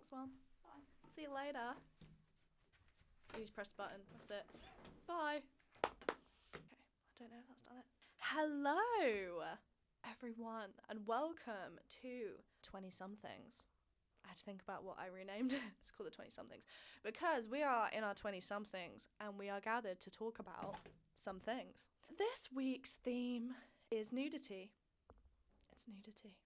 next one. Bye. See you later. You just press the button. That's it. Bye. Okay, I don't know if that's done it. Hello, everyone, and welcome to 20-somethings. I had to think about what I renamed it. It's called the 20-somethings because we are in our 20-somethings and we are gathered to talk about some things. This week's theme is nudity. It's nudity.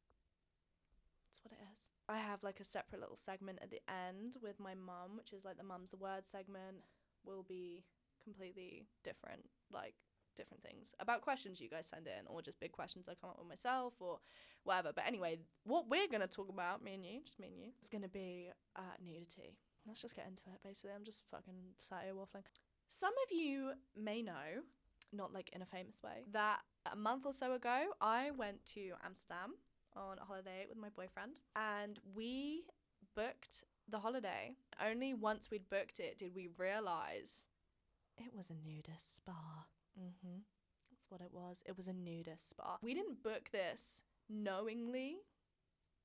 That's what it is. I have like a separate little segment at the end with my mum, which is like the Mum's the Word segment. Will be completely different, like different things about questions you guys send in, or just big questions I come up with myself, or whatever. But anyway, what we're going to talk about, me and you, it's going to be nudity. Let's just get into it, basically. I'm just fucking sat here waffling. Some of you may know, not like in a famous way, that a month or so ago, I went to Amsterdam on a holiday with my boyfriend, and we booked the holiday. Only once we'd booked it did we realise it was a nudist spa. That's what it was. It was a nudist spa. We didn't book this knowingly.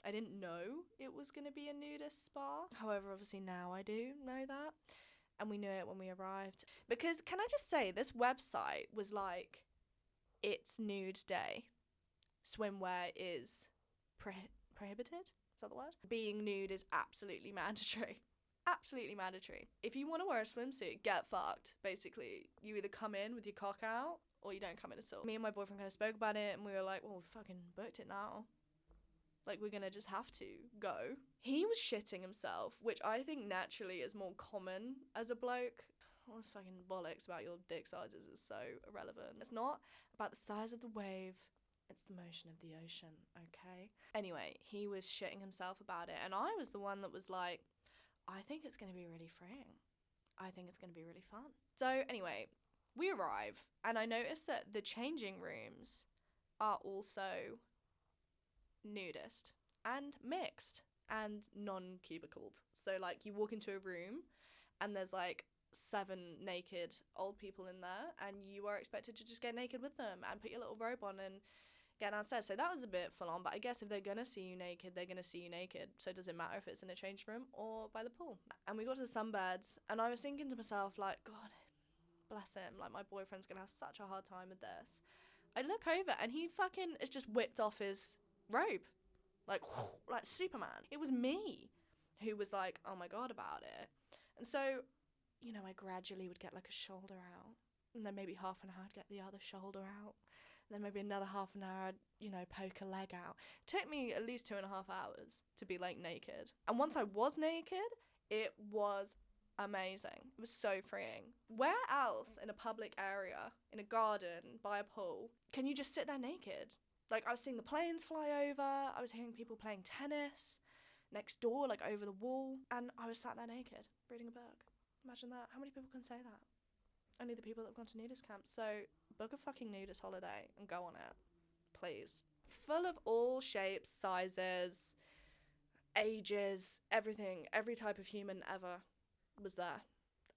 I didn't know it was going to be a nudist spa. However, obviously now I do know that. And we knew it when we arrived. Because, can I just say, this website was like, it's nude day. Swimwear is prohibited? Is that the word? Being nude is absolutely mandatory. Absolutely mandatory. If you want to wear a swimsuit, get fucked, basically. You either come in with your cock out, or you don't come in at all. Me and my boyfriend kind of spoke about it, and we were like, well, we fucking booked it now. Like, we're gonna just have to go. He was shitting himself, which I think naturally is more common as a bloke. All this fucking bollocks about your dick sizes is so irrelevant. It's not about the size of the wave, it's the motion of the ocean, okay? Anyway, he was shitting himself about it, and I was the one that was like, I think it's gonna be really freeing. I think it's gonna be really fun. So anyway, we arrive, and I noticed that the changing rooms are also nudist and mixed and non-cubicled. So like you walk into a room and there's like 7 naked old people in there, and you are expected to just get naked with them and put your little robe on and get downstairs. So that was a bit full on, but I guess if they're gonna see you naked, they're gonna see you naked. So does it matter if it's in a change room or by the pool? And we got to the sunbeds, and I was thinking to myself, like, God bless him, like my boyfriend's gonna have such a hard time with this. I look over and he fucking has just whipped off his robe, like Superman. It was me who was like, oh my God, about it. And so, you know, I gradually would get like a shoulder out, and then maybe half an hour I'd get the other shoulder out, and then maybe another half an hour I'd, you know, poke a leg out. It took me at least 2.5 hours to be like naked. And once I was naked, it was amazing. It was so freeing. Where else in a public area, in a garden, by a pool, can you just sit there naked? Like, I was seeing the planes fly over, I was hearing people playing tennis next door, like over the wall, and I was sat there naked, reading a book. Imagine that. How many people can say that? Only the people that have gone to nudist camps. So, book a fucking nudist holiday and go on it. Please. Full of all shapes, sizes, ages, everything. Every type of human ever was there.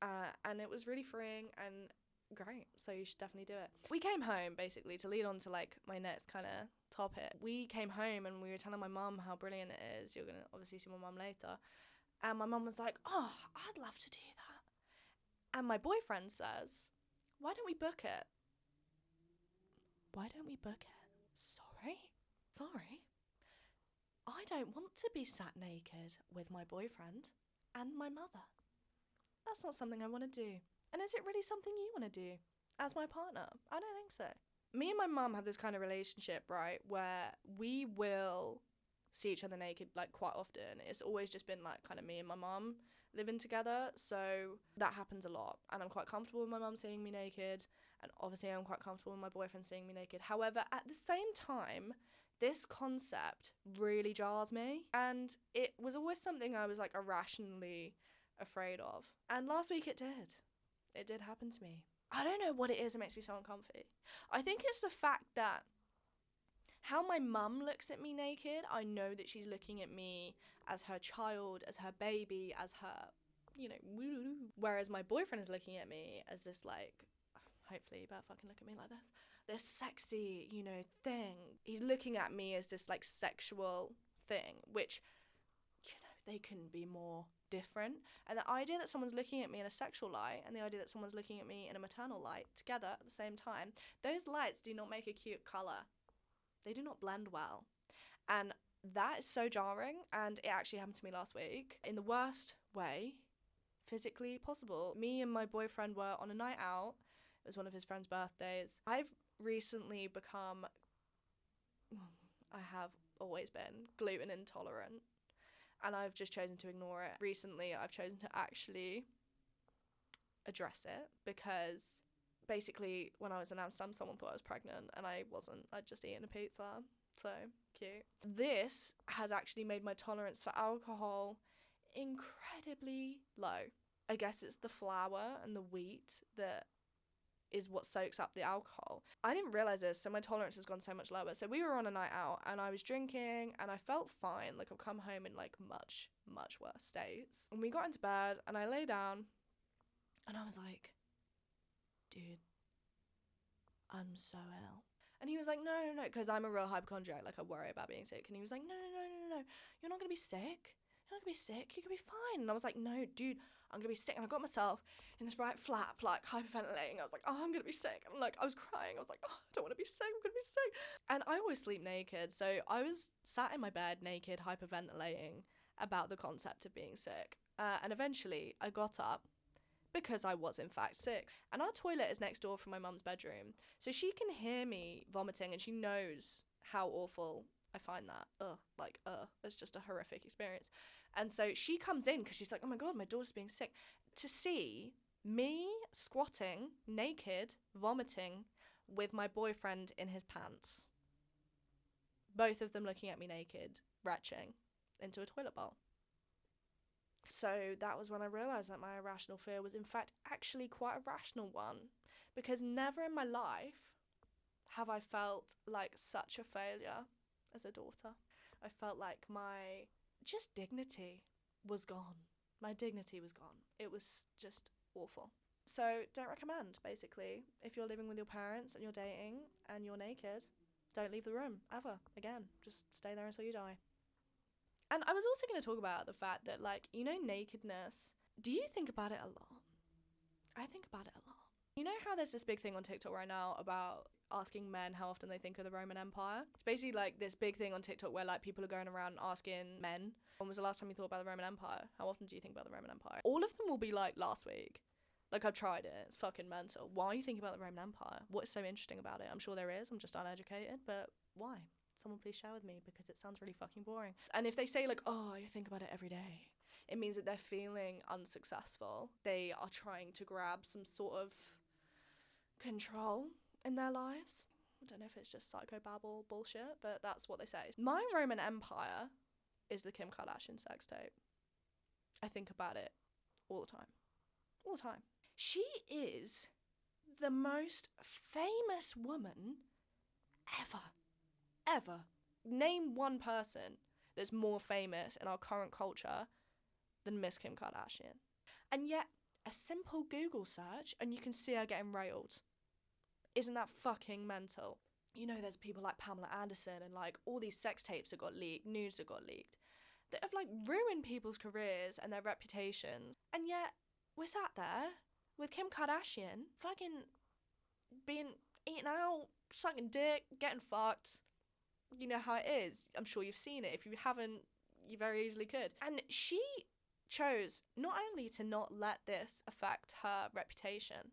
And it was really freeing and great, so you should definitely do it. We came home, basically, to lead on to like my next kind of topic. We came home and we were telling my mum how brilliant it is. You're gonna obviously see my mum later. And my mum was like, oh, I'd love to do that. And my boyfriend says, why don't we book it? Why don't we book it? Sorry. I don't want to be sat naked with my boyfriend and my mother. That's not something I want to do. And is it really something you want to do as my partner? I don't think so. Me and my mum have this kind of relationship, right, where we will see each other naked like quite often. It's always just been like kind of me and my mum living together, so that happens a lot. And I'm quite comfortable with my mum seeing me naked, and obviously I'm quite comfortable with my boyfriend seeing me naked. However, at the same time, this concept really jars me, and it was always something I was like irrationally afraid of. And last week it did happen to me. I don't know what it is that makes me so uncomfy. I think it's the fact that how my mum looks at me naked, I know that she's looking at me as her child, as her baby, as her, you know, whereas my boyfriend is looking at me as this like, hopefully you better fucking look at me like this sexy, you know, thing. He's looking at me as this like sexual thing, which, you know, they couldn't be more different. And the idea that someone's looking at me in a sexual light and the idea that someone's looking at me in a maternal light together at the same time, those lights do not make a cute colour. They do not blend well. And that is so jarring, and it actually happened to me last week in the worst way physically possible. Me and my boyfriend were on a night out. It was one of his friend's birthdays. I've recently become, I have always been, gluten intolerant, and I've just chosen to ignore it. Recently, I've chosen to actually address it, because basically when I was in Amsterdam, someone thought I was pregnant, and I wasn't. I'd just eaten a pizza. So cute. This has actually made my tolerance for alcohol incredibly low. I guess it's the flour and the wheat that is what soaks up the alcohol. I didn't realise this, so my tolerance has gone so much lower. So we were on a night out and I was drinking and I felt fine. Like, I've come home in like much, much worse states. And we got into bed and I lay down and I was like, dude, I'm so ill. And he was like, no, because I'm a real hypochondriac, like I worry about being sick. And he was like, no, you're not going to be sick. You're not going to be sick, you can be fine. And I was like, no, dude, I'm going to be sick. And I got myself in this right flap, like hyperventilating. I was like, oh, I'm going to be sick. And like, I was crying. I was like, oh, I don't want to be sick, I'm going to be sick. And I always sleep naked. So I was sat in my bed naked, hyperventilating about the concept of being sick. And eventually I got up, because I was in fact sick. And our toilet is next door from my mum's bedroom. So she can hear me vomiting and she knows how awful I find that. It's just a horrific experience. And so she comes in because she's like, oh my God, my daughter's being sick. To see me squatting, naked, vomiting with my boyfriend in his pants. Both of them looking at me naked, retching into a toilet bowl. So that was when I realised that my irrational fear was in fact actually quite a rational one, because never in my life have I felt like such a failure as a daughter. I felt like my just dignity was gone. My dignity was gone. It was just awful. So don't recommend, basically. If you're living with your parents and you're dating and you're naked, don't leave the room ever again. Just stay there until you die. And I was also going to talk about the fact that, like, you know, nakedness, do you think about it a lot? I think about it a lot. You know how there's this big thing on TikTok right now about asking men how often they think of the Roman Empire? It's basically like this big thing on TikTok where like people are going around asking men, when was the last time you thought about the Roman Empire? How often do you think about the Roman Empire? All of them will be like, last week. Like, I've tried it. It's fucking mental. Why are you thinking about the Roman Empire? What is so interesting about it? I'm sure there is. I'm just uneducated. But why? Someone please share with me, because it sounds really fucking boring. And if they say like, oh, you think about it every day, it means that they're feeling unsuccessful. They are trying to grab some sort of control in their lives. I don't know if it's just psychobabble bullshit, but that's what they say. My Roman Empire is the Kim Kardashian sex tape. I think about it all the time. All the time. She is the most famous woman ever. Name one person that's more famous in our current culture than Miss Kim Kardashian. And yet, a simple Google search and you can see her getting railed. Isn't that fucking mental? You know, there's people like Pamela Anderson and like all these sex tapes that got leaked, nudes that got leaked, that have like ruined people's careers and their reputations. And yet, we're sat there with Kim Kardashian fucking being eaten out, sucking dick, getting fucked. You know how it is. I'm sure you've seen it. If you haven't, you very easily could. And she chose not only to not let this affect her reputation,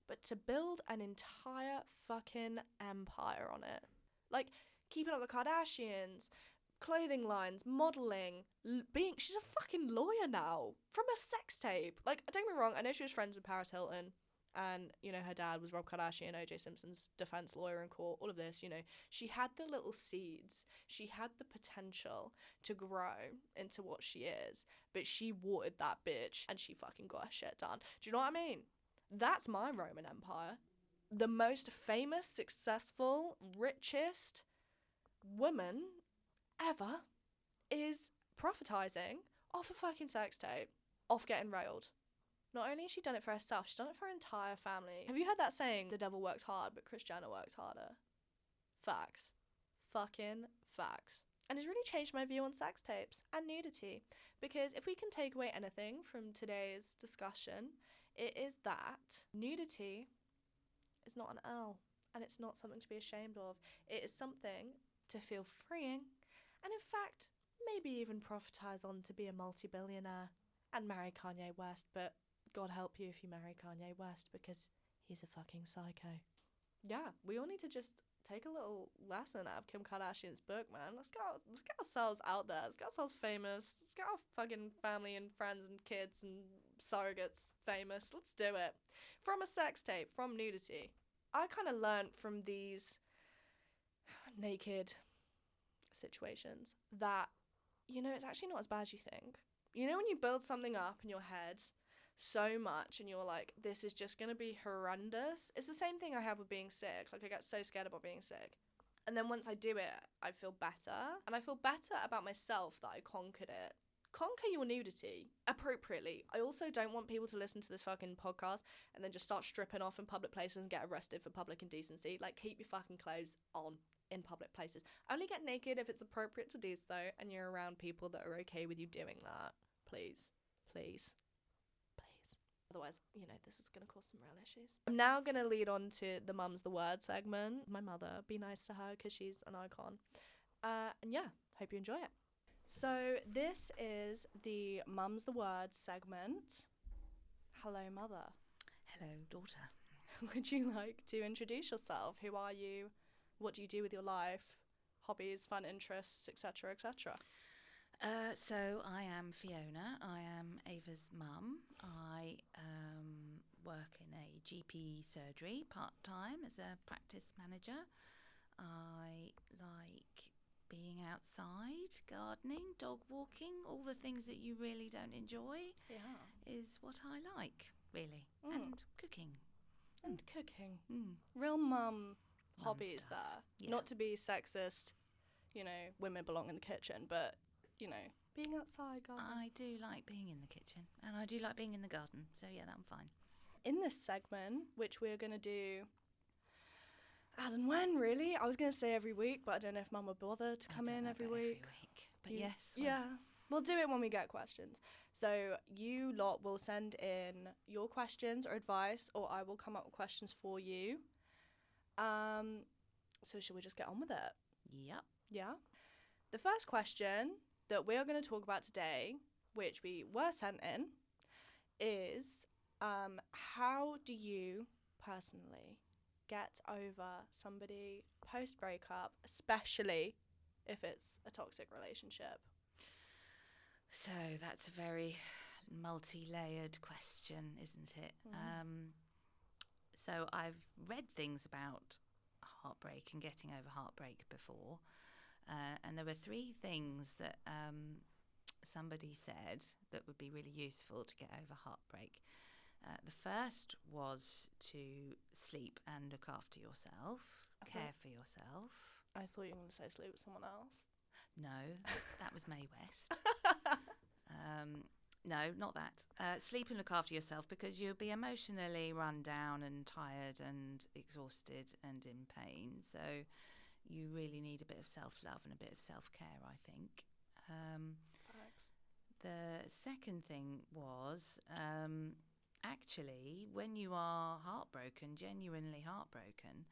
but to build an entire fucking empire on it. Like, keeping up with the Kardashians, clothing lines, modelling, she's a fucking lawyer now from a sex tape. Like, don't get me wrong, I know she was friends with Paris Hilton, and, you know, her dad was Rob Kardashian, O.J. Simpson's defense lawyer in court, all of this, you know. She had the little seeds. She had the potential to grow into what she is, but she watered that bitch, and she fucking got her shit done. Do you know what I mean? That's my Roman Empire. The most famous, successful, richest woman ever is prophetizing off a fucking sex tape, off getting railed. Not only has she done it for herself, she's done it for her entire family. Have you heard that saying, the devil works hard, but Kris Jenner works harder? Facts. Fucking facts. And it's really changed my view on sex tapes and nudity. Because if we can take away anything from today's discussion, it is that nudity is not an L, and it's not something to be ashamed of. It is something to feel freeing, and in fact, maybe even prophetize on to be a multi-billionaire and marry Kanye West, but God help you if you marry Kanye West, because he's a fucking psycho. Yeah, we all need to just take a little lesson out of Kim Kardashian's book, man. Let's get ourselves out there. Let's get ourselves famous. Let's get our fucking family and friends and kids and surrogates famous. Let's do it. From a sex tape, from nudity. I kind of learnt from these naked situations that, it's actually not as bad as you think. When you build something up in your head so much and you're like, this is just going to be horrendous. It's the same thing I have with being sick. Like, I get so scared about being sick. And then once I do it, I feel better. And I feel better about myself that I conquered it. Conquer your nudity appropriately. I also don't want people to listen to this fucking podcast and then just start stripping off in public places and get arrested for public indecency. Like, keep your fucking clothes on in public places. Only get naked if it's appropriate to do so and you're around people that are okay with you doing that. Please. Please. Please. Otherwise, this is going to cause some real issues. I'm now going to lead on to the Mum's the Word segment. My mother, be nice to her because she's an icon. And yeah, hope you enjoy it. So this is the Mum's the Word segment. Hello, Mother. Hello, daughter. Would you like to introduce yourself? Who are you? What do you do with your life? Hobbies, fun interests, etc., etc. So I am Fiona. I am Ava's mum. I work in a GP surgery part-time as a practice manager. I like being outside, gardening, dog walking, all the things that you really don't enjoy is what I like, really. And cooking. Real mum hobbies stuff. there. Yeah. Not to be sexist, women belong in the kitchen, but, being outside, gardening. I do like being in the kitchen and I do like being in the garden, so yeah, I'm fine. In this segment, which we're going to do as and when, really. I was going to say every week, but I don't know if Mum would bother to come in every week. But yes. Yeah. We'll do it when we get questions. So you lot will send in your questions or advice, or I will come up with questions for you. So should we just get on with it? Yep. Yeah. The first question that we are going to talk about today, which we were sent in, is how do you personally get over somebody post-breakup, especially if it's a toxic relationship? So that's a very multi-layered question, isn't it? So I've read things about heartbreak and getting over heartbreak before, and there were 3 things that somebody said that would be really useful to get over heartbreak. The first was to sleep and look after yourself, care for yourself. I thought you were going to say sleep with someone else. No, that was Mae West. No, not that. Sleep and look after yourself, because you'll be emotionally run down and tired and exhausted and in pain. So you really need a bit of self-love and a bit of self-care, I think. The second thing was actually, when you are heartbroken, genuinely heartbroken,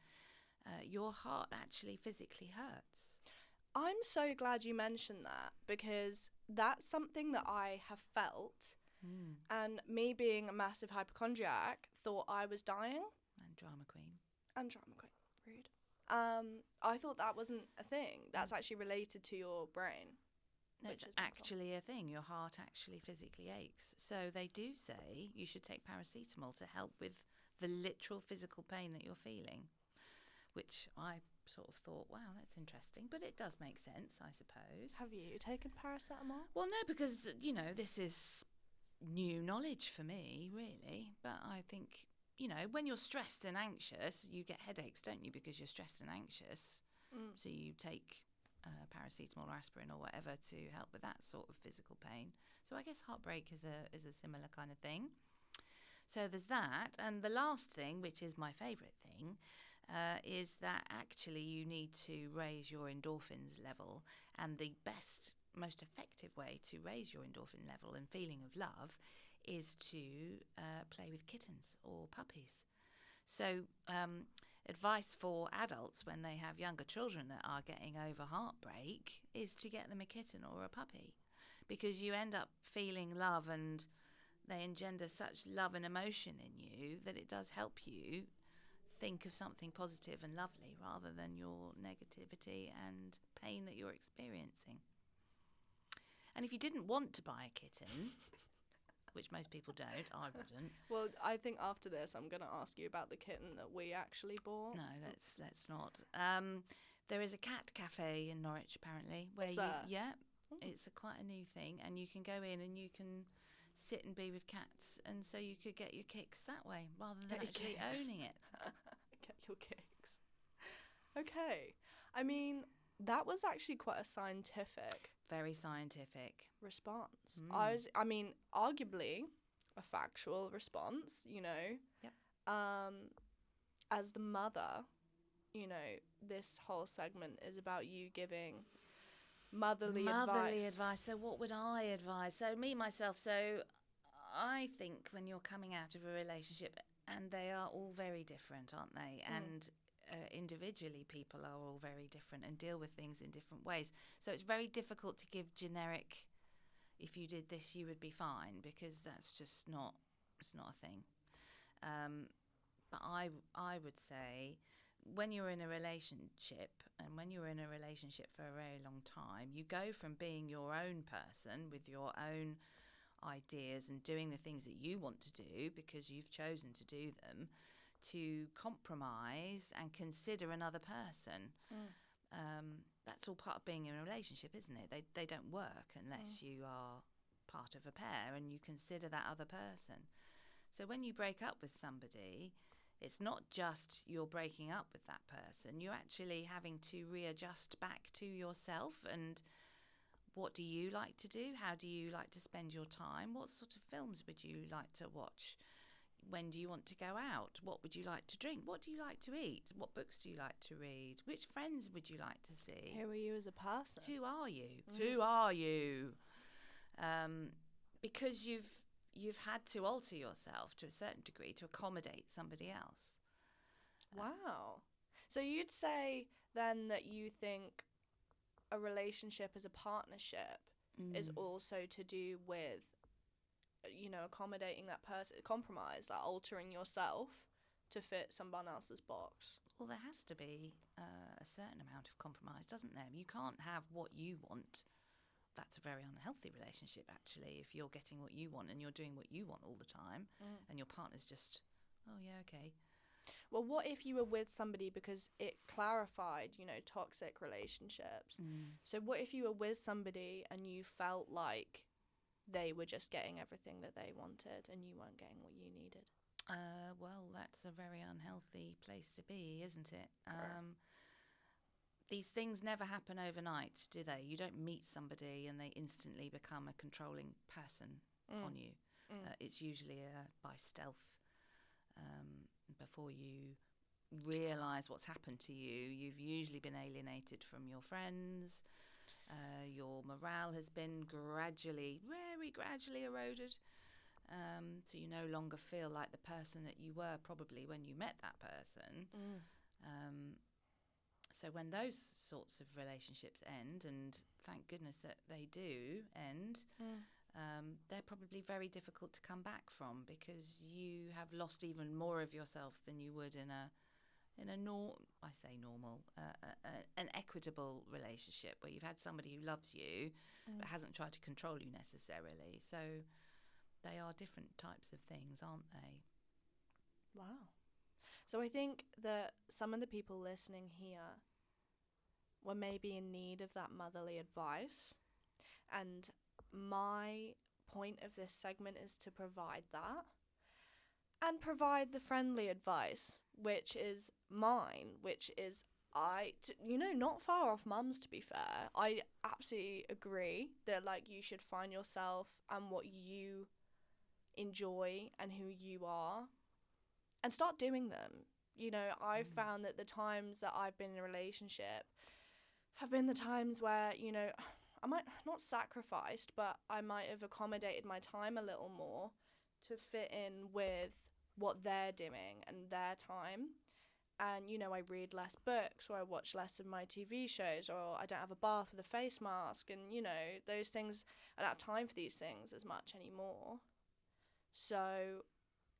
your heart actually physically hurts. I'm so glad you mentioned that, because that's something that I have felt. And me being a massive hypochondriac, thought I was dying. And drama queen. Rude. I thought that wasn't a thing. That's actually related to your brain. No, it's actually a thing. Your heart actually physically aches. So they do say you should take paracetamol to help with the literal physical pain that you're feeling, which I sort of thought, wow, that's interesting. But it does make sense, I suppose. Have you taken paracetamol? Well, no, because, this is new knowledge for me, really. But I think, when you're stressed and anxious, you get headaches, don't you, because you're stressed and anxious. So you take paracetamol or aspirin or whatever to help with that sort of physical pain. So I guess heartbreak is a similar kind of thing. So there's that. And the last thing, which is my favourite thing, is that actually you need to raise your endorphins level, and the best, most effective way to raise your endorphin level and feeling of love is to play with kittens or puppies. So advice for adults when they have younger children that are getting over heartbreak is to get them a kitten or a puppy, because you end up feeling love and they engender such love and emotion in you that it does help you think of something positive and lovely rather than your negativity and pain that you're experiencing. And if you didn't want to buy a kitten, which most people don't, I wouldn't. Well, I think after this, I'm going to ask you about the kitten that we actually bought. No, let's not. There is a cat cafe in Norwich, apparently. Where Is there? Yeah, it's quite a new thing, and you can go in and you can sit and be with cats, and so you could get your kicks that way rather than actually owning it. Get your kicks. Okay. I mean, that was actually quite a scientific Very scientific response. I mean, arguably a factual response, you know. Yep. As the mother, you know, this whole segment is about you giving motherly advice. So what would I advise? So me, myself, so I think when you're coming out of a relationship, and they are all very different, aren't they? And individually people are all very different and deal with things in different ways. So it's very difficult to give generic, if you did this you would be fine, because that's just not, it's not a thing. But I would say when you're in a relationship, and when you're in a relationship for a very long time, you go from being your own person with your own ideas and doing the things that you want to do because you've chosen to do them, to compromise and consider another person. That's all part of being in a relationship, isn't it? They don't work unless you are part of a pair and you consider that other person. So when you break up with somebody, it's not just you're breaking up with that person, you're actually having to readjust back to yourself and what do you like to do? How do you like to spend your time? What sort of films would you like to watch? When do you want to go out? What would you like to drink? What do you like to eat? What books do you like to read? Which friends would you like to see? Who are you as a person? Who are you? Who are you? Because you've had to alter yourself to a certain degree to accommodate somebody else. Wow. So you'd say then that you think a relationship as a partnership is also to do with, you know, accommodating that person, compromise, like altering yourself to fit someone else's box. Well, there has to be a certain amount of compromise, doesn't there? You can't have what you want. That's a very unhealthy relationship, actually, if you're getting what you want and you're doing what you want all the time and your partner's just, oh, yeah, okay. Well, what if you were with somebody because it clarified, you know, toxic relationships? So what if you were with somebody and you felt like they were just getting everything that they wanted and you weren't getting what you needed? Well, that's a very unhealthy place to be, isn't it? These things never happen overnight, do they? You don't meet somebody and they instantly become a controlling person on you. It's usually by stealth. Before you realise what's happened to you, you've usually been alienated from your friends. Your morale has been very gradually eroded. So you no longer feel like the person that you were probably when you met that person. So when those sorts of relationships end, and thank goodness that they do end, they're probably very difficult to come back from because you have lost even more of yourself than you would in a an equitable relationship where you've had somebody who loves you but hasn't tried to control you necessarily. So they are different types of things, aren't they? Wow. So I think that some of the people listening here were maybe in need of that motherly advice, and my point of this segment is to provide that and provide the friendly advice, which is mine, which is not far off mum's, to be fair. I absolutely agree that, like, you should find yourself and what you enjoy and who you are and start doing them. You know, I've found that the times that I've been in a relationship have been the times where, you know, I might not sacrificed, but I might have accommodated my time a little more to fit in with what they're doing and their time. And, you know, I read less books, or I watch less of my TV shows, or I don't have a bath with a face mask. And, you know, those things, I don't have time for these things as much anymore. So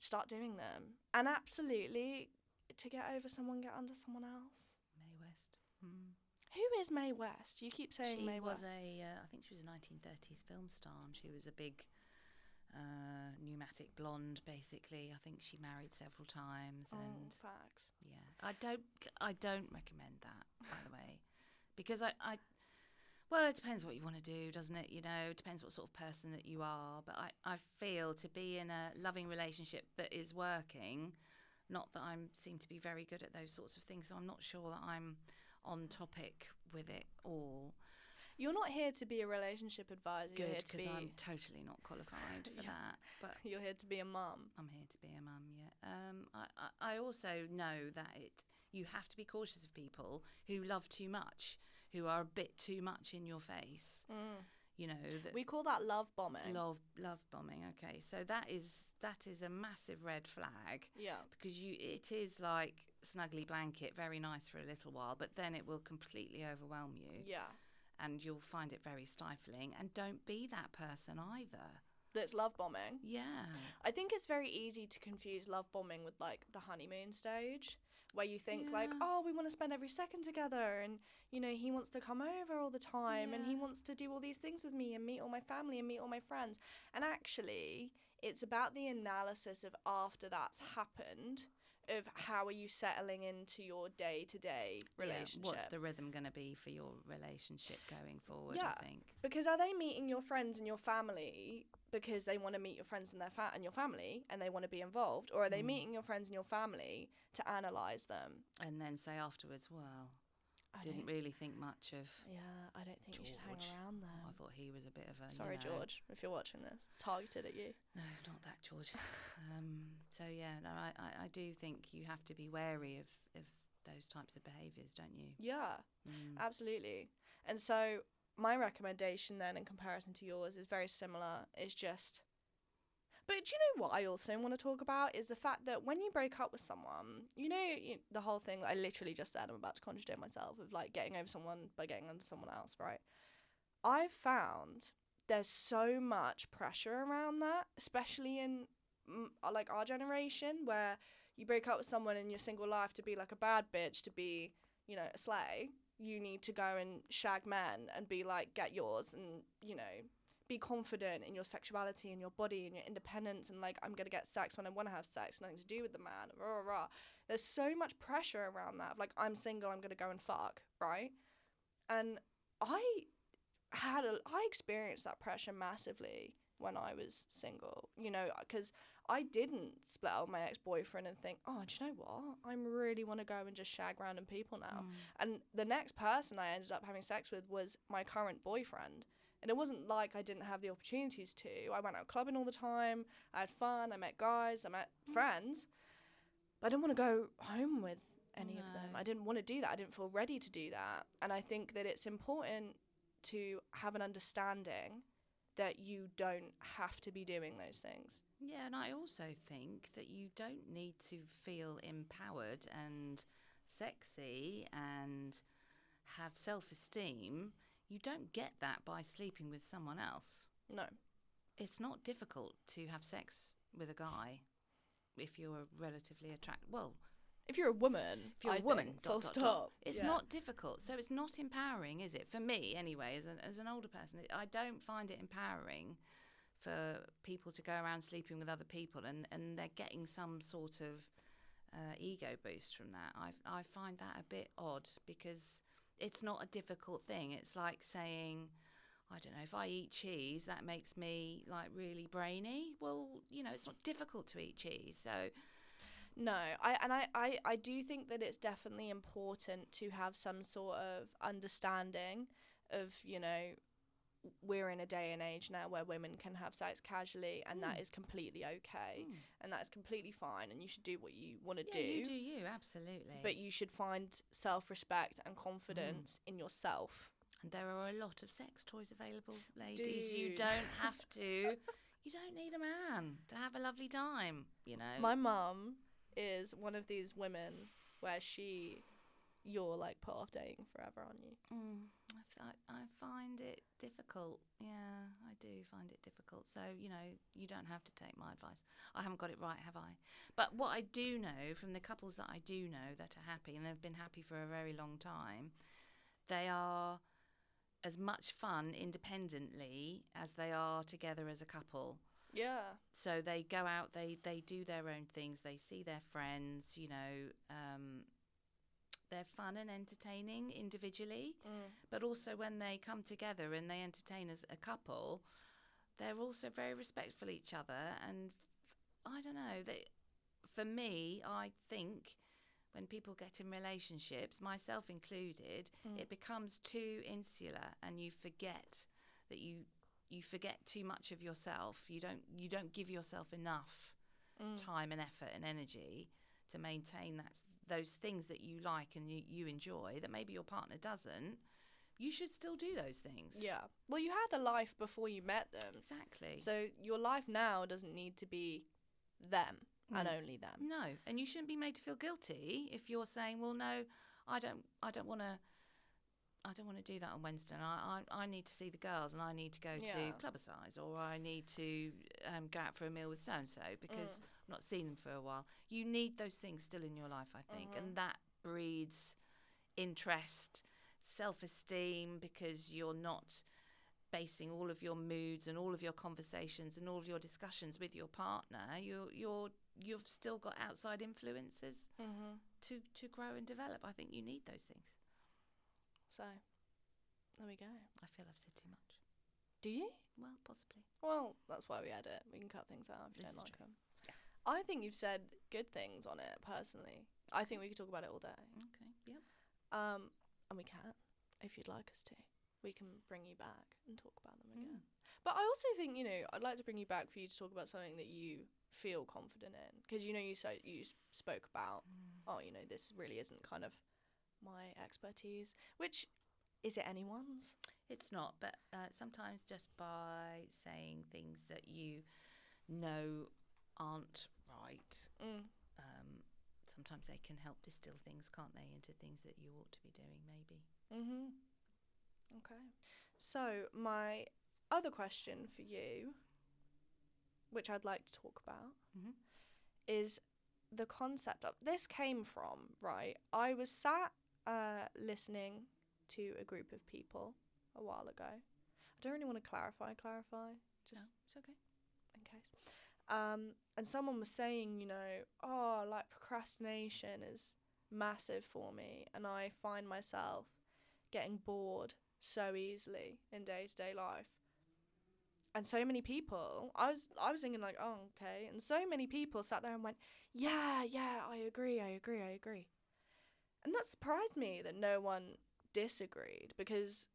start doing them. And absolutely, to get over someone, get under someone else. Mae West. Mm. Who is Mae West? You keep saying Mae West. I think she was a 1930s film star, and she was a big pneumatic blonde, basically. I think she married several times. And Facts. yeah, I don't recommend that, by the way, because well, it depends what you want to do, doesn't it? You know, it depends what sort of person that you are. But I feel to be in a loving relationship that is working, not that I seem to be very good at those sorts of things, so I'm not sure that I'm on topic with it all. You're not here to be a relationship advisor. Good, because I'm totally not qualified for that. But you're here to be a mum. I'm here to be a mum, yeah. I also know that you have to be cautious of people who love too much, who are a bit too much in your face. You know, we call that love bombing. Love bombing. Okay, so that is a massive red flag. Yeah. Because it is like snuggly blanket, very nice for a little while, but then it will completely overwhelm you. Yeah. And you'll find it very stifling. And don't be that person either. That's love bombing. Yeah. I think it's very easy to confuse love bombing with like the honeymoon stage, where you think like, oh, we want to spend every second together, and you know, he wants to come over all the time, and he wants to do all these things with me and meet all my family and meet all my friends. And actually, it's about the analysis of after that's happened, of how are you settling into your day-to-day relationship. What's the rhythm going to be for your relationship going forward, I think. Because are they meeting your friends and your family because they want to meet your friends and and your family and they want to be involved, or are they meeting your friends and your family to analyse them? And then say afterwards, well, didn't really think much of I don't think George. you should hang around there. I thought he was a bit of a... Sorry, George, if you're watching this. Targeted at you. No, not that George. So, yeah, no, I do think you have to be wary of those types of behaviours, don't you? Yeah, absolutely. And so my recommendation then in comparison to yours is very similar. It's just... But do you know what I also want to talk about is the fact that when you break up with someone, you know, the whole thing that I literally just said, I'm about to contradict myself, of like getting over someone by getting under someone else, right? I've found there's so much pressure around that, especially in like our generation, where you break up with someone in your single life to be like a bad bitch, to be, you know, a slay. You need to go and shag men and be like, get yours, and, you know, be confident in your sexuality and your body and your independence, and like, I'm gonna get sex when I want to have sex, nothing to do with the man, rah, rah, rah. There's so much pressure around that, like, I'm single, I'm gonna go and fuck, right? And I experienced that pressure massively when I was single, you know, because I didn't split up with my ex-boyfriend and think, oh, do you know what, I really want to go and just shag random people now. And the next person I ended up having sex with was my current boyfriend. And it wasn't like I didn't have the opportunities to. I went out clubbing all the time. I had fun. I met guys. I met friends. But I didn't want to go home with any of them. I didn't want to do that. I didn't feel ready to do that. And I think that it's important to have an understanding that you don't have to be doing those things. Yeah, and I also think that you don't need to feel empowered and sexy and have self-esteem. You don't get that by sleeping with someone else. No. It's not difficult to have sex with a guy if you're relatively attractive. Well, if you're a woman, full stop. It's not difficult. So it's not empowering, is it? For me, anyway, as an older person, I don't find it empowering for people to go around sleeping with other people and they're getting some sort of ego boost from that. I find that a bit odd, because it's not a difficult thing. It's like saying, I don't know, if I eat cheese, that makes me like really brainy. Well, you know, it's not difficult to eat cheese. So no, I do think that it's definitely important to have some sort of understanding of, you know, we're in a day and age now where women can have sex casually, and that is completely okay, and that is completely fine, and you should do what you want to do. You do you, absolutely. But you should find self-respect and confidence in yourself. And there are a lot of sex toys available, ladies. Dude. You don't have to. You don't need a man to have a lovely time, you know. My mum is one of these women where you're like put off dating forever, aren't you? I find it difficult. Yeah, I do find it difficult. So, you know, you don't have to take my advice. I haven't got it right, have I? But what I do know from the couples that I do know that are happy, and they've been happy for a very long time, they are as much fun independently as they are together as a couple. Yeah. So they go out, they do their own things, they see their friends, you know, they're fun and entertaining individually, but also when they come together and they entertain as a couple, they're also very respectful of each other. And I don't know, for me, I think when people get in relationships, myself included, it becomes too insular, and you forget that you forget too much of yourself. You don't give yourself enough time and effort and energy to maintain those things that you like and you enjoy that maybe your partner doesn't. You should still do those things. Yeah. Well, you had a life before you met them. Exactly. So your life now doesn't need to be them and only them. No, and you shouldn't be made to feel guilty if you're saying, well, no, I don't want to do that on Wednesday. I need to see the girls, and I need to go to Clubbercise, or I need to go out for a meal with so-and-so because I've not seen them for a while. You need those things still in your life, I think, and that breeds interest, self-esteem, because you're not basing all of your moods and all of your conversations and all of your discussions with your partner. You've still got outside influences to grow and develop. I think you need those things. So, there we go. I feel I've said too much. Do you? Well, possibly. Well, that's why we edit. We can cut things out if you This don't is like true. them. Yeah. I think you've said good things on it, personally. I think we could talk about it all day. Okay, yep. And we can, if you'd like us to. We can bring you back and talk about them again. But I also think, you know, I'd like to bring you back for you to talk about something that you feel confident in. Because, you know, you spoke about, you know, this really isn't kind of my expertise, which is it anyone's? It's not, but sometimes just by saying things that you know aren't right, sometimes they can help distill things, can't they, into things that you ought to be doing, maybe. Okay. So my other question for you, which I'd like to talk about, is the concept of this came from, right? I was sat listening to a group of people a while ago. I don't really want to clarify, just no, it's okay. in case. And someone was saying, you know, like procrastination is massive for me, and I find myself getting bored so easily in day-to-day life. And so many people, I was thinking like, oh, okay. And so many people sat there and went, yeah, I agree. And that surprised me that no one disagreed, because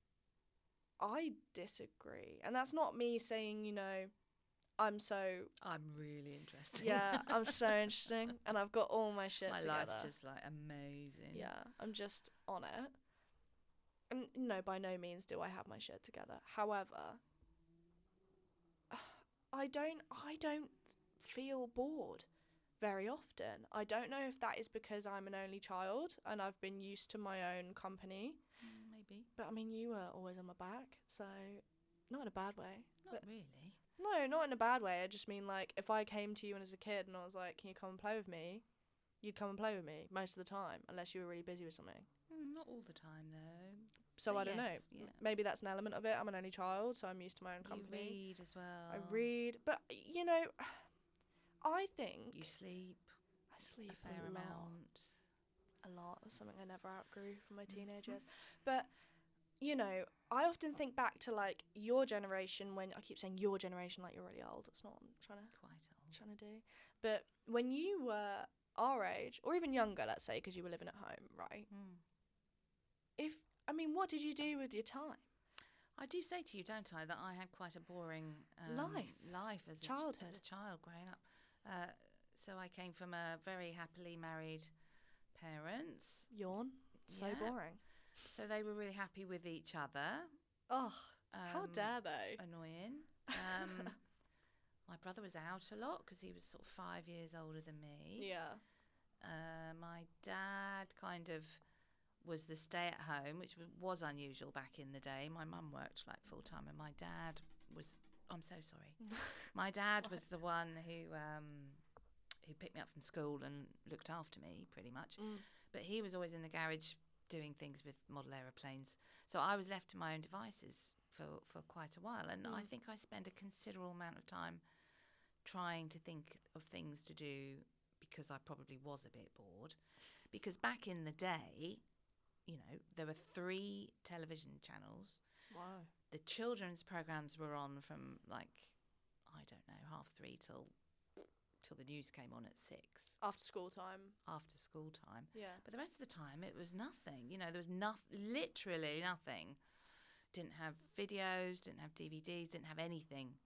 I disagree. And that's not me saying, you know, I'm really interested. Yeah, I'm so interesting, and I've got all my shit together. My life's just like amazing. Yeah, I'm just on it. And no, by no means do I have my shit together. However, I don't feel bored very often. I don't know if that is because I'm an only child and I've been used to my own company. Maybe. But I mean, you were always on my back, so not in a bad way. Not really. No, not in a bad way. I just mean, like, if I came to you and as a kid and I was like, can you come and play with me? You'd come and play with me most of the time, unless you were really busy with something. Not all the time, though. So but I don't know. Yeah. Maybe that's an element of it. I'm an only child, so I'm used to my own company. You read as well. I read. But, you know, I think... You sleep. I sleep a fair amount. A lot of something I never outgrew from my teenage years. But... You know, I often think back to, like, your generation, when I keep saying your generation like you're really old. That's not what I'm trying to do. But when you were our age, or even younger, let's say, because you were living at home, right? What did you do with your time? I do say to you, don't I, that I had quite a boring life as Childhood. as a child growing up. So I came from a very happily married parents. Yawn. So Yeah. boring. So they were really happy with each other. Oh, how dare they? Annoying. My brother was out a lot because he was sort of 5 years older than me. Yeah. My dad kind of was the stay at home, which was unusual back in the day. My mum worked like full time, and my dad was. I'm so sorry. My dad was the one who picked me up from school and looked after me, pretty much. But he was always in the garage doing things with model aeroplanes. So I was left to my own devices for quite a while, and I think I spent a considerable amount of time trying to think of things to do because I probably was a bit bored. Because back in the day, there were 3 television channels. Wow. The children's programs were on from I don't know, 3:30 till the news came on at 6. After school time. After school time. Yeah. But the rest of the time it was nothing. There was literally nothing. Didn't have videos, didn't have DVDs, didn't have anything.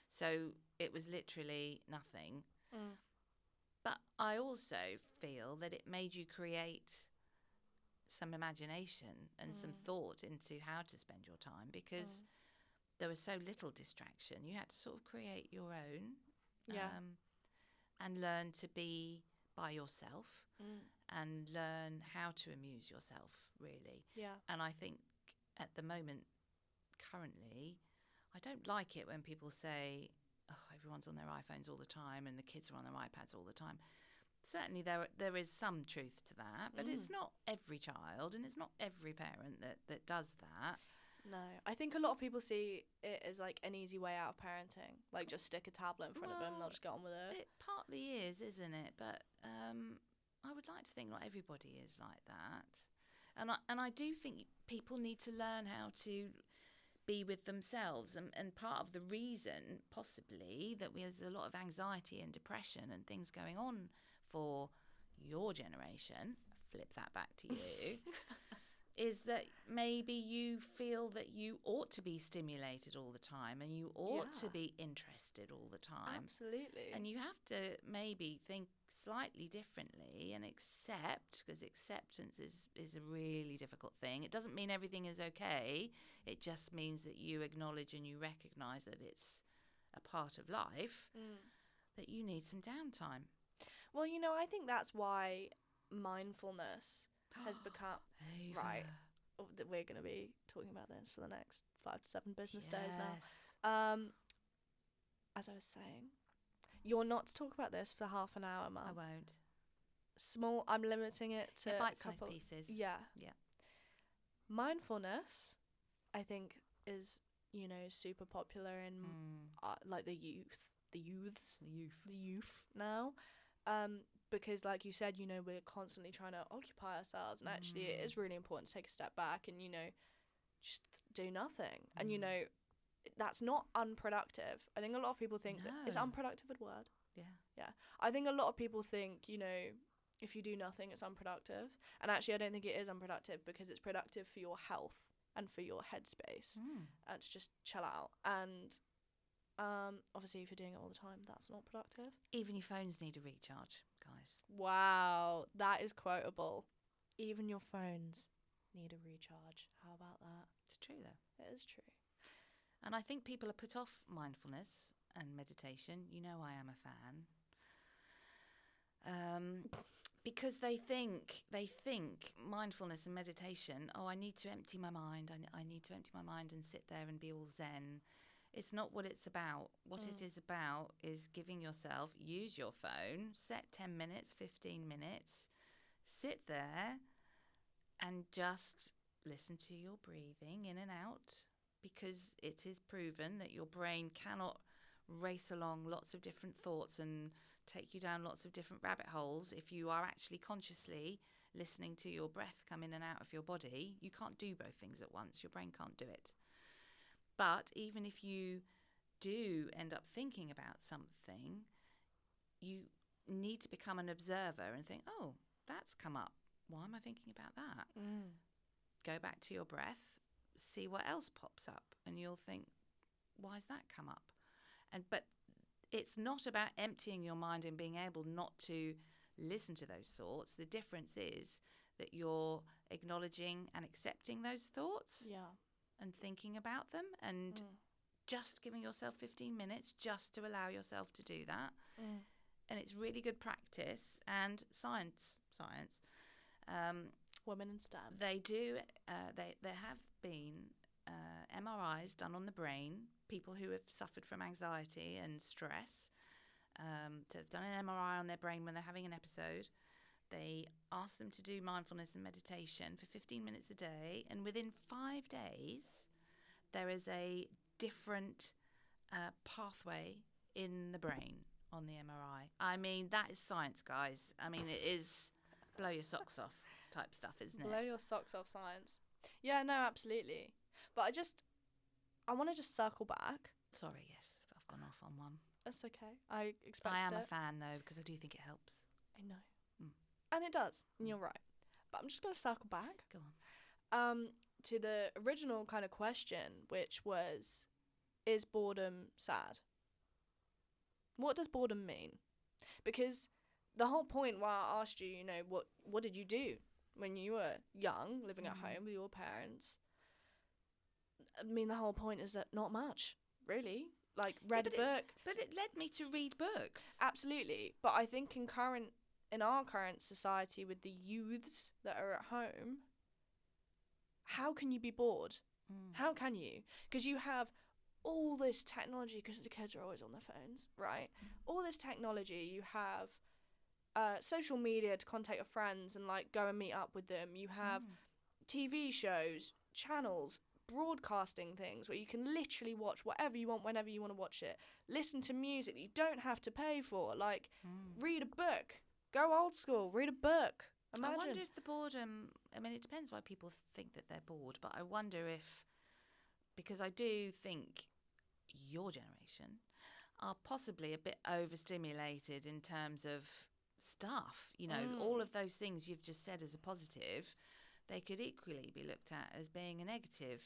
So it was literally nothing. But I also feel that it made you create some imagination and some thought into how to spend your time, because there was so little distraction. You had to sort of create your own and learn to be by yourself and learn how to amuse yourself, really. Yeah. And I think at the moment, currently, I don't like it when people say, oh, everyone's on their iPhones all the time and the kids are on their iPads all the time. Certainly there is some truth to that, but it's not every child and it's not every parent that does that. No, I think a lot of people see it as like an easy way out of parenting. Like, just stick a tablet in front of them and they'll just get on with it. It partly is, isn't it? But I would like to think not everybody is like that. And I do think people need to learn how to be with themselves. And part of the reason, possibly, that there's a lot of anxiety and depression and things going on for your generation, flip that back to you, is that maybe you feel that you ought to be stimulated all the time and you ought to be interested all the time. Absolutely. And you have to maybe think slightly differently and accept, because acceptance is a really difficult thing. It doesn't mean everything is okay. It just means that you acknowledge and you recognise that it's a part of life, that you need some downtime. Well, I think that's why mindfulness has become... Ava. Right. We're going to be talking about this for the next 5 to 7 business days now. As I was saying, you're not to talk about this for half an hour, Mum. I won't. Small, I'm limiting it to bite-sized pieces. Yeah. Yeah. Mindfulness, I think, is, super popular in like the youth now. Because like you said, we're constantly trying to occupy ourselves, and actually it is really important to take a step back and, just do nothing. And, that's not unproductive. I think a lot of people think that is unproductive a word? Yeah. I think a lot of people think, if you do nothing, it's unproductive. And actually, I don't think it is unproductive, because it's productive for your health and for your headspace and to just chill out. And obviously, if you're doing it all the time, that's not productive. Even your phones need a recharge, guys. Wow, that is quotable. Even your phones need a recharge. How about that? It's true, though. It is true. And I think people are put off mindfulness and meditation. I am a fan. Because they think mindfulness and meditation, I need to empty my mind. I need to empty my mind and sit there and be all zen. It's not what it's about. What it is about is giving yourself, use your phone, set 10 minutes, 15 minutes, sit there and just listen to your breathing in and out, because it is proven that your brain cannot race along lots of different thoughts and take you down lots of different rabbit holes if you are actually consciously listening to your breath come in and out of your body. You can't do both things at once. Your brain can't do it. But even if you do end up thinking about something, you need to become an observer and think, that's come up. Why am I thinking about that? Go back to your breath, see what else pops up, and you'll think, why's that come up? But it's not about emptying your mind and being able not to listen to those thoughts. The difference is that you're acknowledging and accepting those thoughts, and thinking about them, and just giving yourself 15 minutes just to allow yourself to do that. And it's really good practice. And science. Women in STEM. They do. There have been MRIs done on the brain. People who have suffered from anxiety and stress. They've done an MRI on their brain when they're having an episode. They ask them to do mindfulness and meditation for 15 minutes a day, and within 5 days, there is a different pathway in the brain on the MRI. I mean, that is science, guys. I mean, it is blow your socks off type stuff, isn't it? Blow your socks off science. Yeah, no, absolutely. But I want to just circle back. Sorry, yes, I've gone off on one. That's okay. I expected I am it. a fan, though, because I do think it helps. I know. And it does, and you're right. But I'm just going to circle back. Go on. To the original kind of question, which was, is boredom sad? What does boredom mean? Because the whole point why I asked you, what did you do when you were young, living at home with your parents? I mean, the whole point is that not much, really. Like, read a book. But it led me to read books. Absolutely. But I think in our current society with the youths that are at home, how can you be bored? How can you? Because you have all this technology, because the kids are always on their phones, right? All this technology. You have social media to contact your friends and like go and meet up with them. You have TV shows, channels, broadcasting things where you can literally watch whatever you want whenever you want to watch it. Listen to music that you don't have to pay for. Like, read a book. Go old school. Read a book. Imagine. I wonder if the boredom... I mean, it depends why people think that they're bored, but I wonder if... Because I do think your generation are possibly a bit overstimulated in terms of stuff. All of those things you've just said as a positive, they could equally be looked at as being a negative.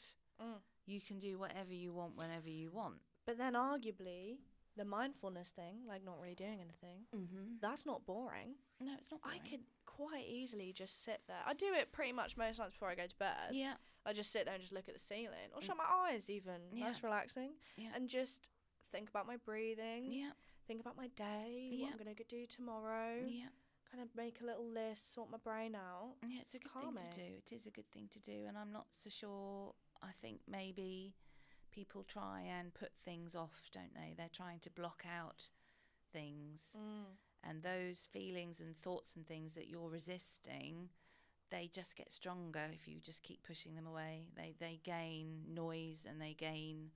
You can do whatever you want whenever you want. But then arguably, the mindfulness thing, like not really doing anything, that's not boring. No, it's not boring. I could quite easily just sit there. I do it pretty much most nights before I go to bed. Yeah. I just sit there and just look at the ceiling. Or shut my eyes even. Yeah. That's relaxing. Yeah. And just think about my breathing. Yeah. Think about my day. Yeah. What I'm going to do tomorrow. Yeah. Kind of make a little list, sort my brain out. Yeah, it's a good thing to do. It is a good thing to do, and I'm not so sure. I think maybe people try and put things off, don't they? They're trying to block out things, and those feelings and thoughts and things that you're resisting, they just get stronger if you just keep pushing them away. They gain noise and they gain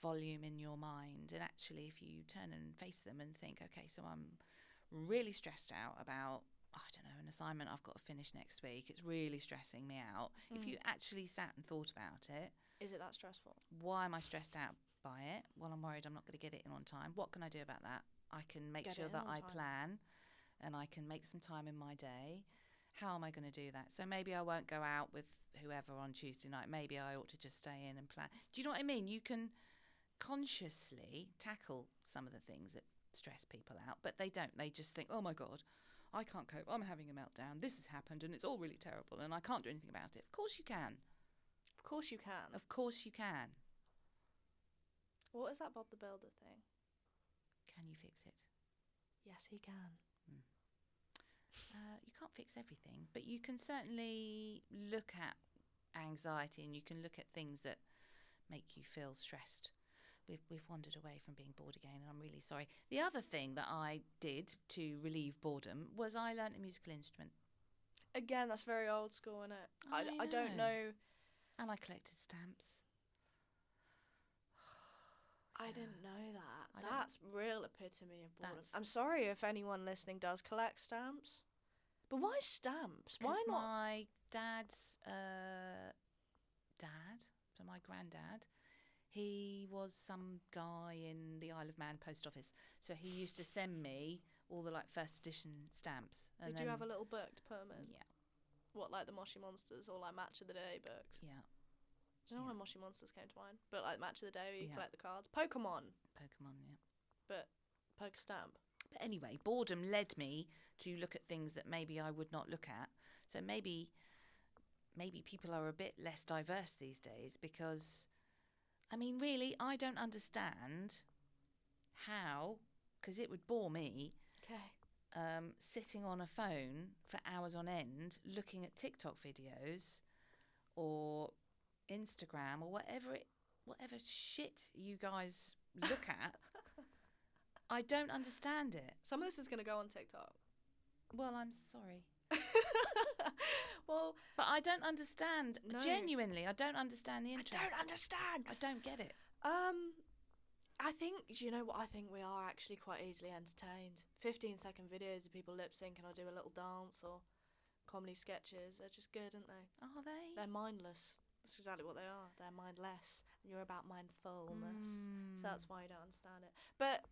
volume in your mind. And actually, if you turn and face them and think, okay, so I'm really stressed out about, I don't know, an assignment I've got to finish next week. It's really stressing me out. If you actually sat and thought about it. Is it that stressful? Why am I stressed out by it? Well, I'm worried I'm not going to get it in on time. What can I do about that? I can make sure that I plan and I can make some time in my day. How am I going to do that? So maybe I won't go out with whoever on Tuesday night. Maybe I ought to just stay in and plan. Do you know what I mean? You can consciously tackle some of the things that stress people out, but they don't. They just think, oh my God, I can't cope. I'm having a meltdown. This has happened and it's all really terrible and I can't do anything about it. Of course you can. Of course you can. Of course you can. What is that Bob the Builder thing? Can you fix it? Yes, he can. You can't fix everything, but you can certainly look at anxiety and you can look at things that make you feel stressed. We've wandered away from being bored again, and I'm really sorry. The other thing that I did to relieve boredom was I learnt a musical instrument. Again, that's very old school, isn't it? I don't know. And I collected stamps. I didn't know that. That's real epitome of boredom. I'm sorry if anyone listening does collect stamps. But why stamps? Why not? My dad's dad, so my granddad, he was some guy in the Isle of Man post office. So he used to send me all the first edition stamps. And Did you have a little book to put them in? Yeah. What, like the Moshi Monsters or like Match of the Day books? Yeah. I don't know why Moshi Monsters came to mind, but like Match of the Day, where you Yeah. collect the cards. Pokemon, Yeah. but Pokestamp. But anyway, boredom led me to look at things that maybe I would not look at. So maybe people are a bit less diverse these days because, I mean, really, I don't understand how, because it would bore me, sitting on a phone for hours on end looking at TikTok videos or Instagram or whatever shit you guys look at. I don't understand it. Some of this is going to go on TikTok. Well, I'm sorry. Well, but I don't understand. No. Genuinely, I don't understand the interest. I don't understand. I don't get it. I think, you know what, I think we are actually quite easily entertained. 15-second videos of people lip syncing or do a little dance or comedy sketches. They're just good, aren't they? Are they? They're mindless. That's exactly what they are. They're mindless. And you're about mindfulness. So that's why you don't understand it. But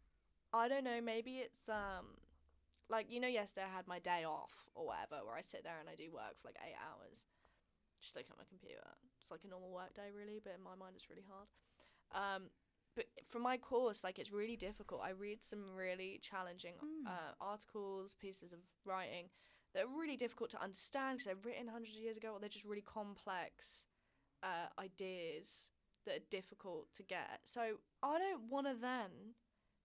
I don't know, maybe it's like, you know, yesterday I had my day off or whatever, where I sit there and I do work for like 8 hours, just looking at my computer. It's like a normal work day really, but in my mind it's really hard. But for my course, like, it's really difficult. I read some really challenging articles, pieces of writing that are really difficult to understand because they're written hundreds of years ago, or they're just really complex ideas that are difficult to get. So I don't want to then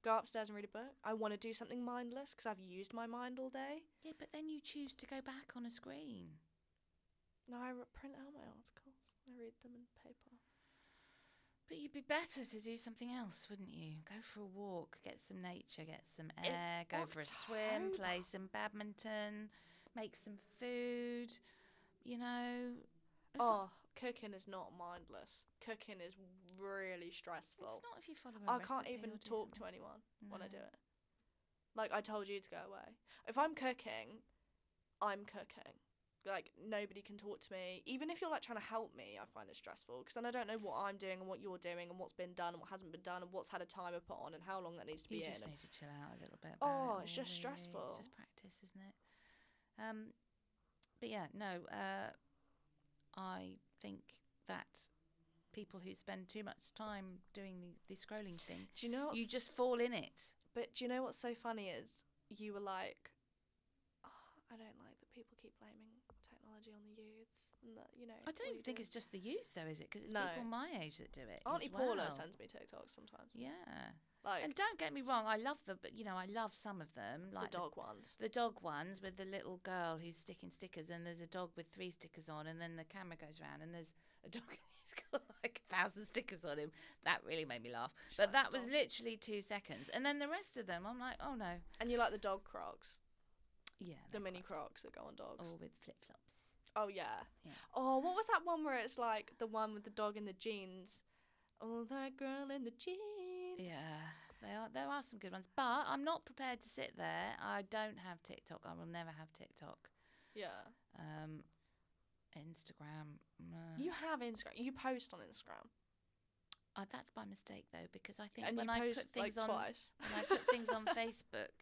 go upstairs and read a book. I want to do something mindless because I've used my mind all day. Yeah, but then you choose to go back on a screen. No, I print out my articles. I read them in paper. But you'd be better to do something else, wouldn't you? Go for a walk, get some nature, get some air, go for a swim, play some badminton, make some food, you know. Cooking is not mindless. Cooking is really stressful. It's not if you follow a I can't recipe even or do talk something. to anyone when I do it. Like, I told you to go away. If I'm cooking, I'm cooking. Like, nobody can talk to me. Even if you're, like, trying to help me, I find it stressful. Because then I don't know what I'm doing and what you're doing and what's been done and what hasn't been done and what's had a timer put on and how long that needs to be in. You just need to chill out a little bit. It's just stressful. It's just practice, isn't it? But yeah, no, I think that people who spend too much time doing the scrolling thing, do you know you just fall in it. But do you know what's so funny is you were like, I don't like that people keep blaming technology on the youths and that, you know. I don't even think it's just the youth though, is it? Because it's people my age that do it. Auntie as well. Paula sends me TikToks sometimes. Yeah. Like, and don't get me wrong, I love them, but you know, I love some of them, like the dog ones. The dog ones with the little girl who's sticking stickers, and there's a dog with 3 stickers on, and then the camera goes round, and there's a dog and he's got like 1,000 stickers on him. That really made me laugh. But that was literally 2 seconds, and then the rest of them, I'm like, oh no. And you like the dog Crocs? Yeah. The mini Crocs that go on dogs. Or with flip flops. Oh yeah. Oh, what was that one where it's like the one with the dog in the jeans? Oh, that girl in the jeans. Yeah, there are some good ones, but I'm not prepared to sit there. I don't have TikTok. I will never have TikTok. Yeah. Instagram. You have Instagram. You post on Instagram. That's by mistake though, because I think and when you I post put things like on, twice. when I put things on Facebook,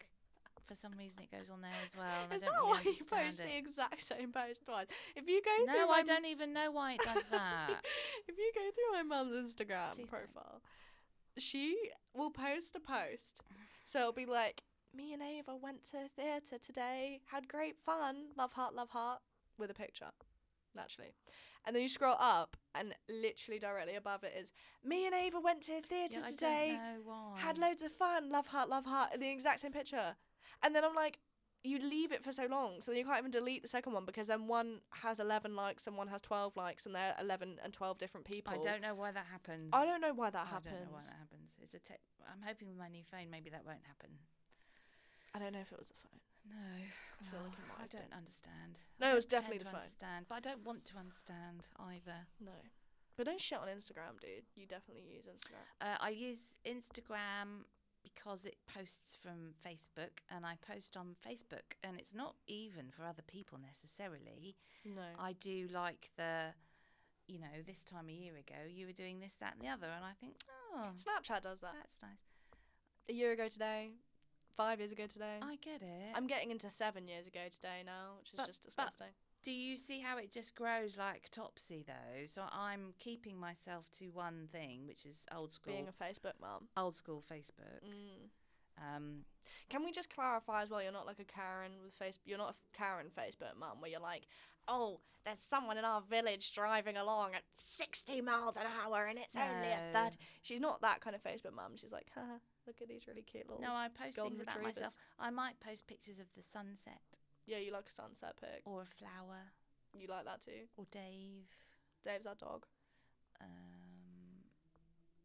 for some reason it goes on there as well. And Is I don't that really why you understand post it. the exact same post twice? If you go through I don't even know why it does that. If you go through my mum's Instagram Please profile, she will post a post. So it'll be like, me and Ava went to the theatre today, had great fun, love heart, with a picture, naturally. And then you scroll up, and literally directly above it is, me and Ava went to the theatre today, I don't know why. had loads of fun, love heart, in the exact same picture. And then I'm like, you leave it for so long, so then you can't even delete the second one, because then one has 11 likes and one has 12 likes, and they're 11 and 12 different people. I don't know why that happens. I don't know why that happens. I don't know why that happens. I'm hoping with my new phone maybe that won't happen. I don't know if it was the phone. No, I feel like it might I have don't been. understand. No, it was definitely the phone. Understand, but I don't want to understand either. No. But don't shit on Instagram, dude. You definitely use Instagram. I use Instagram because it posts from Facebook, and I post on Facebook, and it's not even for other people necessarily. No. I do like this time a year ago, you were doing this, that, and the other, and I think, Snapchat does that. That's nice. A year ago today, 5 years ago today. I get it. I'm getting into 7 years ago today now, which is just disgusting. Do you see how it just grows like Topsy though? So I'm keeping myself to one thing, which is old school. Being a Facebook mum. Old school Facebook. Can we just clarify as well? You're not like a Karen with Facebook. You're not a Karen Facebook mum where you're like, oh, there's someone in our village driving along at 60 miles an hour and it's only a 30. She's not that kind of Facebook mum. She's like, haha, look at these really cute little. No, I post things about retrievers. myself. I might post pictures of the sunset. Yeah, you like a sunset pic. Or a flower. You like that too. Or Dave. Dave's our dog.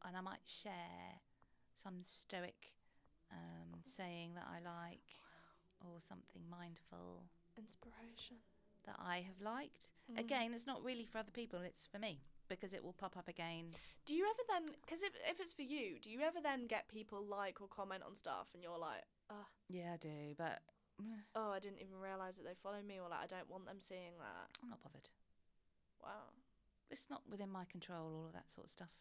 And I might share some stoic saying that I like, or something mindful. Inspiration. That I have liked. Again, it's not really for other people, it's for me, because it will pop up again. Do you ever then, because if it's for you, do you ever then get people like or comment on stuff and you're like, yeah, I do, but oh, I didn't even realise that they followed me, or like, I don't want them seeing that. I'm not bothered. Wow. It's not within my control, all of that sort of stuff.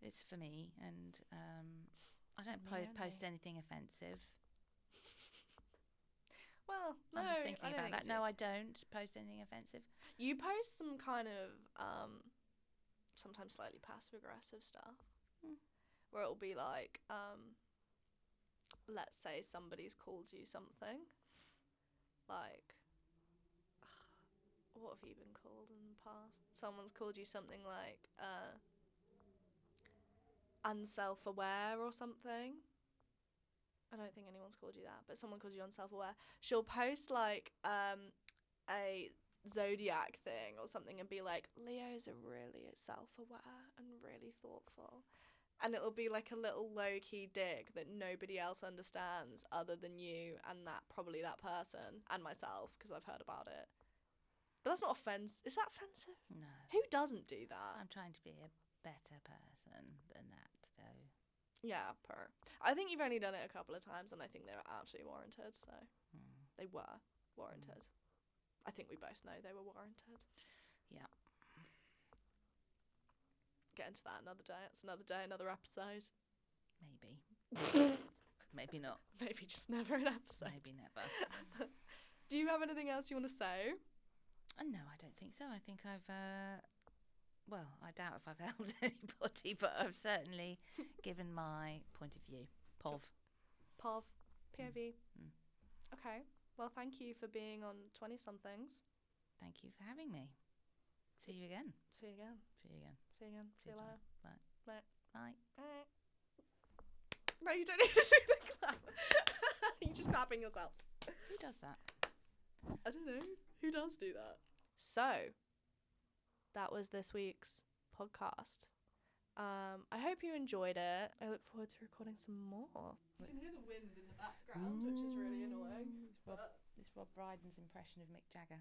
It's for me, and I don't post anything offensive. Well, no, I'm just thinking about that. So. No, I don't post anything offensive. You post some kind of sometimes slightly passive aggressive stuff, where it'll be like, let's say somebody's called you something, like, what have you been called in the past? Someone's called you something like unself-aware or something. I don't think anyone's called you that, but someone calls you unself-aware. She'll post like a zodiac thing or something and be like, Leos are really self-aware and really thoughtful. And it'll be like a little low-key dig that nobody else understands other than you and that probably that person and myself, because I've heard about it. But that's not offensive. Is that offensive? No. Who doesn't do that? I'm trying to be a better person than that, though. Yeah, I think you've only done it a couple of times, and I think they were absolutely warranted, so they were warranted. I think we both know they were warranted. Yeah. Get into that another day. It's another day, another episode. Maybe. Maybe not. Maybe just never an episode. Maybe never. Do you have anything else you want to say? No, I don't think so. I think I've, well, I doubt if I've helped anybody, but I've certainly given my point of view. POV. POV. Okay. Well, thank you for being on 20-somethings. Thank you for having me. See you again. See you again. See you again. See you again. See you later. Bye. Bye. Bye. No, you don't need to do the clap. You're just clapping yourself. Who does that? I don't know. Who does do that? So, that was this week's podcast. I hope you enjoyed it. I look forward to recording some more. You can hear the wind in the background, which is really annoying. It's Rob Brydon's impression of Mick Jagger.